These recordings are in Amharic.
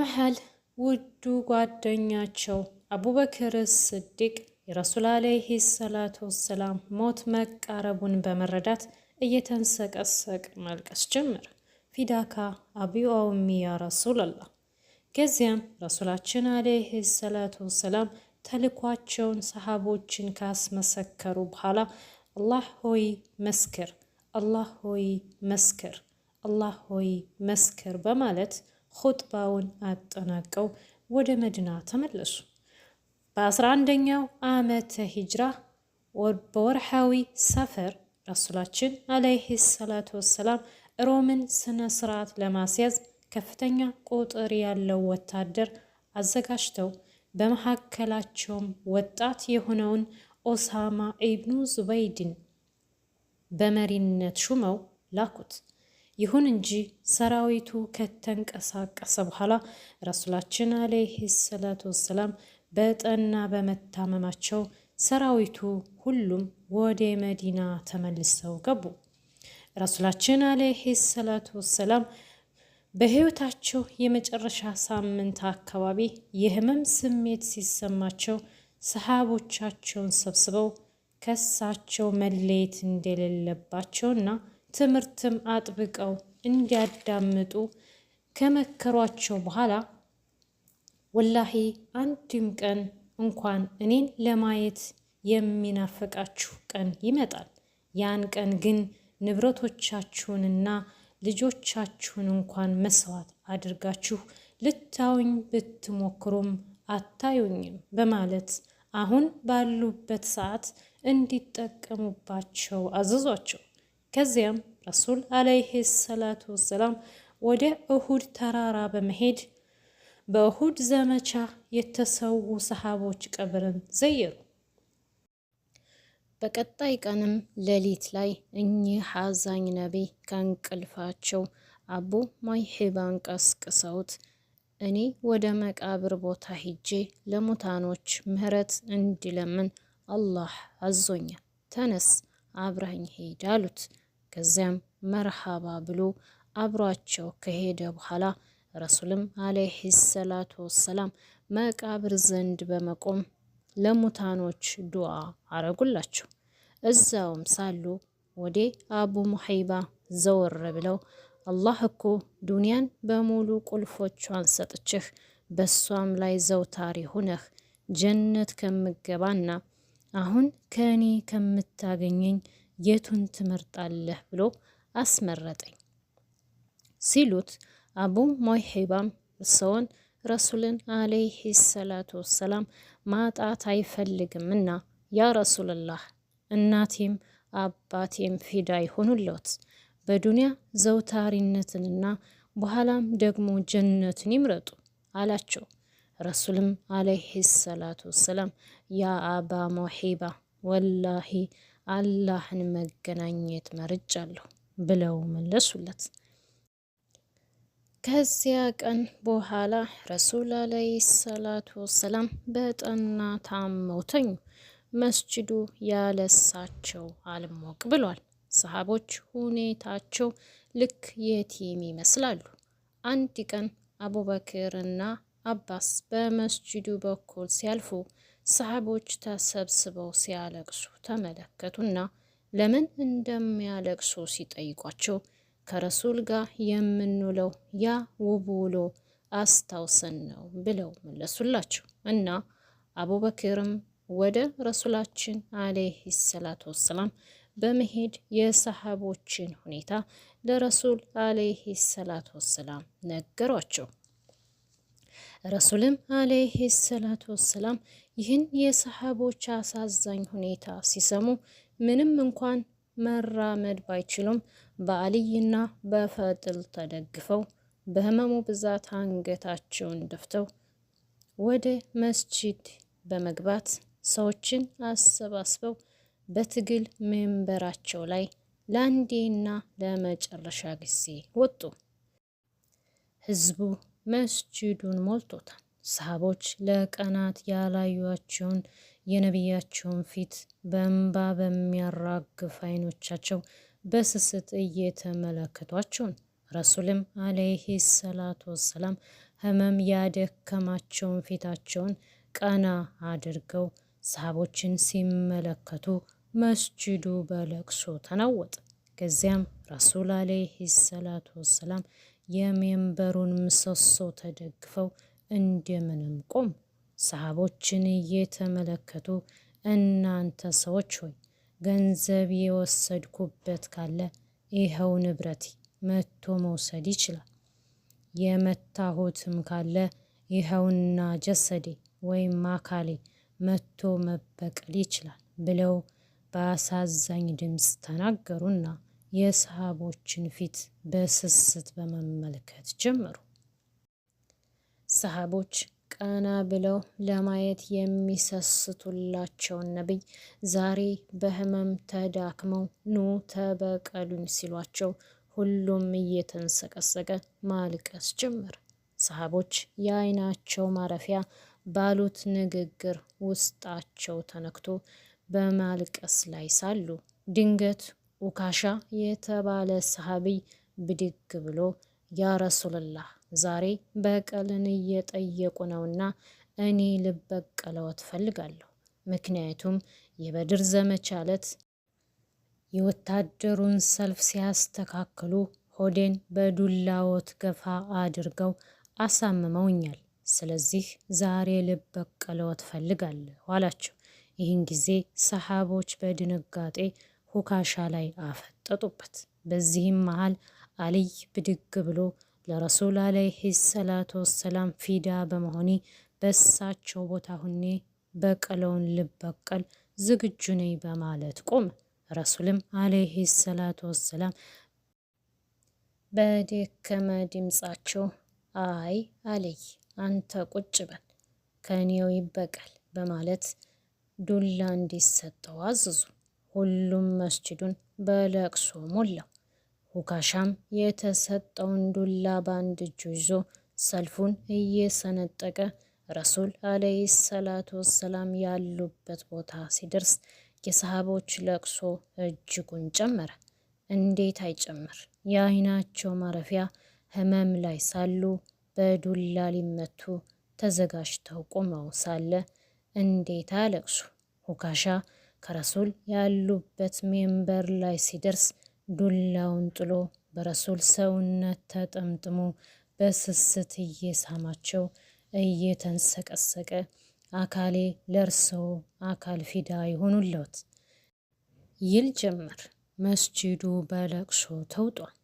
በመሃል ውዱ ጓደኛቸው አቡበክር ስዲቅ የረሱል ዓለይሂ ሰላቱ ወሰላም ሞት መቃረቡን በመረዳት እየተንሰቀሰቅ ማልቀስ ጀመረ። ፊዳካ አቢ ወኡሚ ያ ረሱለላህ። ከዚያም ረሱላችን ዓለይሂ ሰላቱ ወሰላም ተልኳቸውን ሰሃቦችን ካስመሰከሩ በኋላ አላህ ሆይ መስክር፣ አላህ ሆይ መስክር፣ አላህ ሆይ መስክር በማለት ኹጥባውን አጠናቀው ወደ መዲና ተመለሱ። በ11ኛው ዓመተ ሂጅራ በወርሃዊ ሰፈር ረሱላችን ዓለይሂ ሰላቱ ወሰላም ሮምን ስነ ስርዓት ለማስያዝ ከፍተኛ ቁጥር ያለው ወታደር አዘጋጅተው በመካከላቸውም ወጣት የሆነውን ኦሳማ ኢብኑ ዙበይድን በመሪነት ሹመው ላኩት። ይሁን እንጂ ሰራዊቱ ከተንቀሳቀሰ በኋላ ረሱላችን ዓለይሂ ሰላቱ ወሰላም በጠና በመታመማቸው ሰራዊቱ ሁሉም ወደ መዲና ተመልሰው ገቡ። ረሱላችን ዓለይሂ ሰላቱ ወሰላም በህይወታቸው የመጨረሻ ሳምንት አካባቢ የህመም ስሜት ሲሰማቸው ሰሃቦቻቸውን ሰብስበው ከሳቸው መለየት እንደሌለባቸውና ትምህርትም አጥብቀው እንዲያዳምጡ ከመከሯቸው በኋላ ወላሂ አንድም ቀን እንኳን እኔን ለማየት የሚናፍቃችሁ ቀን ይመጣል። ያን ቀን ግን ንብረቶቻችሁንና ልጆቻችሁን እንኳን መስዋዕት አድርጋችሁ ልታዩኝ ብትሞክሩም አታዩኝም በማለት አሁን ባሉበት ሰዓት እንዲጠቀሙባቸው አዘዟቸው። ከዚያም ረሱል ዓለይሂ ሰላቱ ወሰላም ወደ እሁድ ተራራ በመሄድ በእሁድ ዘመቻ የተሰዉ ሰሃቦች ቀብርን ዘየሩ። በቀጣይ ቀንም ሌሊት ላይ እኚህ አዛኝ ነቢይ ከእንቅልፋቸው አቡ ሙሐይባን ቀስቅሰውት እኔ ወደ መቃብር ቦታ ሂጄ ለሙታኖች ምህረት እንዲለምን አላህ አዞኛል፣ ተነስ አብረኝ ሄድ አሉት። ከዚያም መርሃባ ብሎ አብሯቸው ከሄደ በኋላ ረሱልም ዓለይሂ ሰላቱ ወሰላም መቃብር ዘንድ በመቆም ለሙታኖች ዱዓ አረጉላቸው። እዛውም ሳሉ ወደ አቡ ሙሐይባ ዘወር ብለው አላህ እኮ ዱንያን በሙሉ ቁልፎቿን ሰጥችህ በሷም ላይ ዘውታሪ ሁነህ ጀነት ከምገባና አሁን ከእኔ ከምታገኘኝ የቱን ትመርጣለህ ብሎ አስመረጠኝ ሲሉት አቡ ሙሐይባም ሰውን ረሱልን ዓለይሂ ሰላቱ ወሰላም ማጣት አይፈልግምና ያ ረሱልላህ እናቴም አባቴም ፊዳ ይሆኑልዎት፣ በዱንያ ዘውታሪነትንና በኋላም ደግሞ ጀነትን ይምረጡ አላቸው። ረሱልም ዓለይሂ ሰላቱ ወሰላም ያ አባ ሙሐይባ ወላሂ አላህን መገናኘት መርጫለሁ ብለው መለሱለት። ከዚያ ቀን በኋላ ረሱል ዓለይሂ ሰላቱ ወሰላም በጠና ታመው ተኙ። መስጅዱ ያለሳቸው አልሞቅ ብሏል። ሰሃቦች ሁኔታቸው ልክ የቲም ይመስላሉ። አንድ ቀን አቡበክርና አባስ በመስጅዱ በኩል ሲያልፉ ሰሃቦች ተሰብስበው ሲያለቅሱ ተመለከቱና ለምን እንደሚያለቅሱ ሲጠይቋቸው ከረሱል ጋር የምንውለው ያ ውብ ውሎ አስታውሰን ነው ብለው መለሱላቸው። እና አቡበክርም ወደ ረሱላችን ዓለይሂ ሰላቱ ወሰላም በመሄድ የሰሃቦችን ሁኔታ ለረሱል ዓለይሂ ሰላቱ ወሰላም ነገሯቸው። ረሱልም ዓለይሂ ሰላቱ ወሰላም ይህን የሰሃቦች አሳዛኝ ሁኔታ ሲሰሙ ምንም እንኳን መራመድ ባይችሉም በአልይና በፈጥል ተደግፈው በህመሙ ብዛት አንገታቸውን ደፍተው ወደ መስጂድ በመግባት ሰዎችን አሰባስበው በትግል መንበራቸው ላይ ለአንዴና ለመጨረሻ ጊዜ ወጡ። ህዝቡ መስጂዱን ሞልቶታል። ሰሃቦች ለቀናት ያላዩቸውን የነቢያቸውን ፊት በእንባ በሚያራግፍ አይኖቻቸው በስስት እየተመለከቷቸውን። ረሱልም ዓለይሂ ሰላቱ ወሰላም ህመም ያደከማቸውን ፊታቸውን ቀና አድርገው ሰሃቦችን ሲመለከቱ መስጂዱ በለቅሶ ተናወጠ። ከዚያም ረሱል አለይሂ ሰላቱ ወሰላም የሚንበሩን ምሰሶ ተደግፈው እንደምንም ቆሙ። ሰሃቦችን እየተመለከቱ እናንተ ሰዎች ሆይ ገንዘብ የወሰድኩበት ካለ ይኸው ንብረቴ መጥቶ መውሰድ ይችላል፣ የመታሁትም ካለ ይኸውና ጀሰዴ ወይም አካሌ መጥቶ መበቀል ይችላል ብለው በአሳዛኝ ድምፅ ተናገሩና የሰሃቦችን ፊት በስስት በመመልከት ጀመሩ። ሰሃቦች ቀና ብለው ለማየት የሚሰስቱላቸውን ነቢይ ዛሬ በህመም ተዳክመው ኑ ተበቀሉኝ ሲሏቸው ሁሉም እየተንሰቀሰቀ ማልቀስ ጀመር። ሰሃቦች የአይናቸው ማረፊያ ባሉት ንግግር ውስጣቸው ተነክቶ በማልቀስ ላይ ሳሉ ድንገት ኡካሻ የተባለ ሰሃቢይ ብድግ ብሎ ያ ረሱልላህ ዛሬ በቀልን እየጠየቁ ነውና እኔ ልበቀለዎት ፈልጋለሁ። ምክንያቱም የበድር ዘመቻ ዕለት የወታደሩን ሰልፍ ሲያስተካክሉ ሆዴን በዱላዎት ገፋ አድርገው አሳምመውኛል። ስለዚህ ዛሬ ልበቀለዎት ፈልጋለሁ አላቸው። ይህን ጊዜ ሰሃቦች በድንጋጤ ሁካሻ ላይ አፈጠጡበት። በዚህም መሃል አልይ ብድግ ብሎ ለረሱል አለይሂ ሰላቱ ወሰላም ፊዳ በመሆኔ በሳቸው ቦታ ሁኔ በቀለውን ልበቀል ዝግጁ ነኝ በማለት ቆመ። ረሱልም አለይሂ ሰላቱ ወሰላም በደከመ ድምፃቸው አይ አልይ አንተ ቁጭ በል ከኔው ይበቀል በማለት ዱላ እንዲሰጠው አዘዙ። ሁሉም መስጂዱን በለቅሶ ሞላው። ሁካሻም የተሰጠውን ዱላ በአንድ እጁ ይዞ ሰልፉን እየሰነጠቀ ረሱል አለይሂ ሰላቱ ወሰላም ያሉበት ቦታ ሲደርስ የሰሃቦች ለቅሶ እጅጉን ጨመረ። እንዴት አይጨምር? የአይናቸው ማረፊያ ህመም ላይ ሳሉ በዱላ ሊመቱ ተዘጋጅተው ቆመው ሳለ እንዴት አለቅሱ? ሁካሻ ከረሱል ያሉበት ሜንበር ላይ ሲደርስ ዱላውን ጥሎ በረሱል ሰውነት ተጠምጥሞ በስስት እየሳማቸው እየተንሰቀሰቀ አካሌ ለእርስዎ አካል ፊዳ ይሆኑልዎት ይል ጀመር። መስጂዱ በለቅሶ ተውጧል።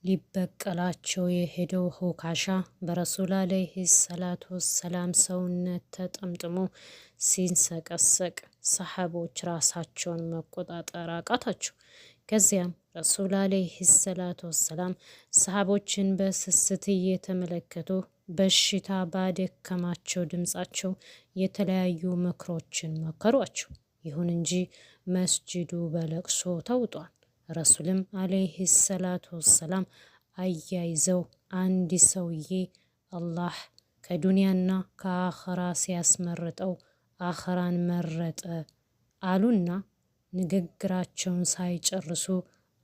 ሊበቀላቸው የሄደው ሁካሻ በረሱል አለይሂ ሰላቱ ወሰላም ሰውነት ተጠምጥሞ ሲንሰቀሰቅ ሰሃቦች ራሳቸውን መቆጣጠር አቃታቸው። ከዚያም ረሱል አለይሂ ሰላቱ ወሰላም ሰሃቦችን በስስት እየተመለከቱ በሽታ ባደከማቸው ድምፃቸው የተለያዩ ምክሮችን መከሯቸው። ይሁን እንጂ መስጂዱ በለቅሶ ተውጧል። ረሱልም አለይሂ ሰላቱ ወሰላም አያይዘው አንድ ሰውዬ አላህ ከዱንያና ከአኸራ ሲያስመርጠው አኸራን መረጠ አሉና ንግግራቸውን ሳይጨርሱ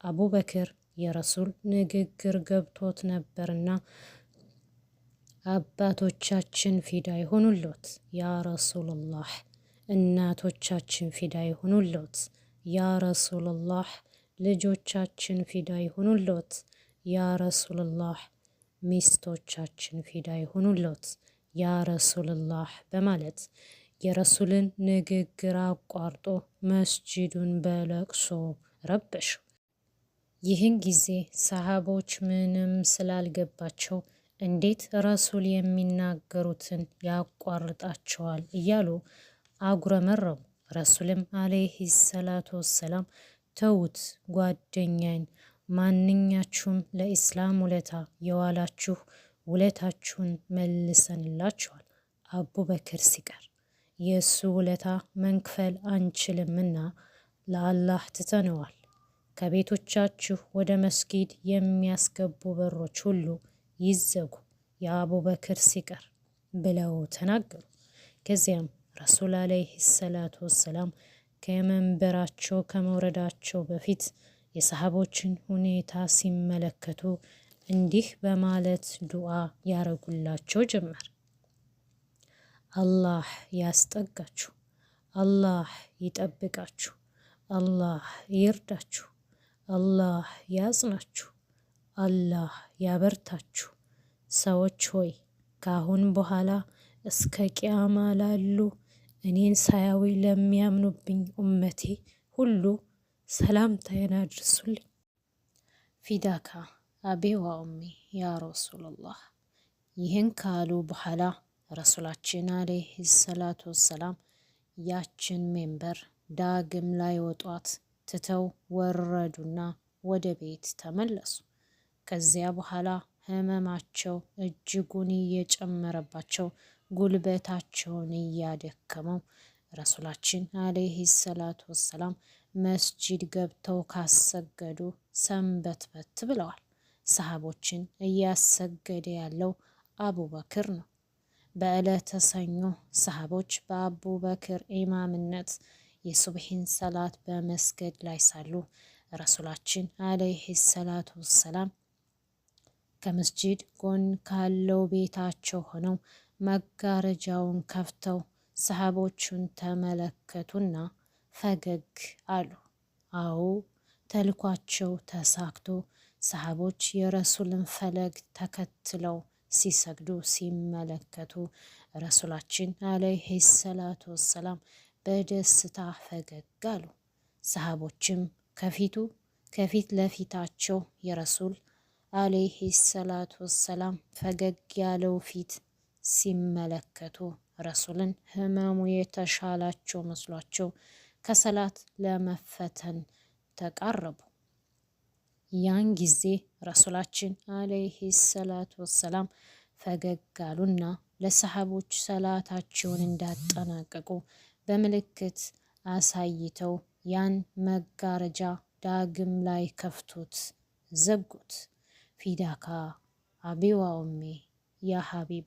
አቡበክር የረሱል ንግግር ገብቶት ነበርና አባቶቻችን ፊዳ ይሆኑልዎት ያ ረሱልላህ፣ እናቶቻችን ፊዳ ይሆኑልዎት ያ ረሱልላህ፣ ልጆቻችን ፊዳ ይሆኑልዎት ያ ረሱልላህ፣ ሚስቶቻችን ፊዳ ይሆኑልዎት ያ ረሱልላህ በማለት የረሱልን ንግግር አቋርጦ መስጂዱን በለቅሶ ረበሹ። ይህን ጊዜ ሰሃቦች ምንም ስላልገባቸው እንዴት ረሱል የሚናገሩትን ያቋርጣቸዋል እያሉ አጉረመረሙ። ረሱልም አለይሂ ሰላቱ ወሰላም ተዉት ጓደኛዬን፣ ማንኛችሁም ለኢስላም ውለታ የዋላችሁ ውለታችሁን መልሰንላችኋል፣ አቡበክር ሲቀር የእሱ ውለታ መንክፈል አንችልምና ለአላህ ትተነዋል። ከቤቶቻችሁ ወደ መስጊድ የሚያስገቡ በሮች ሁሉ ይዘጉ የአቡበክር ሲቀር ብለው ተናገሩ። ከዚያም ረሱል አለይሂ ሰላቱ ወሰላም ከመንበራቸው ከመውረዳቸው በፊት የሰሃቦችን ሁኔታ ሲመለከቱ እንዲህ በማለት ዱዓ ያረጉላቸው ጀመር። አላህ ያስጠጋችሁ፣ አላህ ይጠብቃችሁ፣ አላህ ይርዳችሁ፣ አላህ ያጽናችሁ፣ አላህ ያበርታችሁ። ሰዎች ሆይ ካሁን በኋላ እስከ ቂያማ ላሉ እኔን ሳያዊ ለሚያምኑብኝ ኡመቴ ሁሉ ሰላምታዬን አድርሱልኝ። ፊዳካ አቤ ወኡሚ ያ ረሱላላህ። ይህን ካሉ በኋላ ረሱላችን አለይሂ ሰላቱ ወሰላም ያችን ሜንበር ዳግም ላይ ወጧት ትተው ወረዱና ወደ ቤት ተመለሱ። ከዚያ በኋላ ህመማቸው እጅጉን እየጨመረባቸው ጉልበታቸውን እያደከመው ረሱላችን አለይሂ ሰላቱ ወሰላም መስጂድ ገብተው ካሰገዱ ሰንበትበት ብለዋል። ሰሃቦችን እያሰገደ ያለው አቡበክር ነው። በዕለተ ሰኞ ሰሃቦች በአቡበክር ኢማምነት የሱብሒን ሰላት በመስገድ ላይ ሳሉ ረሱላችን አለይሂ ሰላቱ ወሰላም ከመስጂድ ጎን ካለው ቤታቸው ሆነው መጋረጃውን ከፍተው ሰሃቦቹን ተመለከቱና ፈገግ አሉ። አዎ ተልኳቸው ተሳክቶ ሰሃቦች የረሱልን ፈለግ ተከትለው ሲሰግዱ ሲመለከቱ ረሱላችን አለይሂ ሰላቱ ወሰላም በደስታ ፈገግ አሉ። ሰሃቦችም ከፊት ለፊታቸው የረሱል አለይሂ ሰላቱ ወሰላም ፈገግ ያለው ፊት ሲመለከቱ ረሱልን ህመሙ የተሻላቸው መስሏቸው ከሰላት ለመፈተን ተቃረቡ። ያን ጊዜ ረሱላችን አለይሂ ሰላቱ ወሰላም ፈገግ አሉና ለሰሃቦች ሰላታቸውን እንዳጠናቀቁ በምልክት አሳይተው ያን መጋረጃ ዳግም ላይ ከፍቶት ዘጉት። ፊዳካ አቢ ወኡሚ ያ ሀቢብ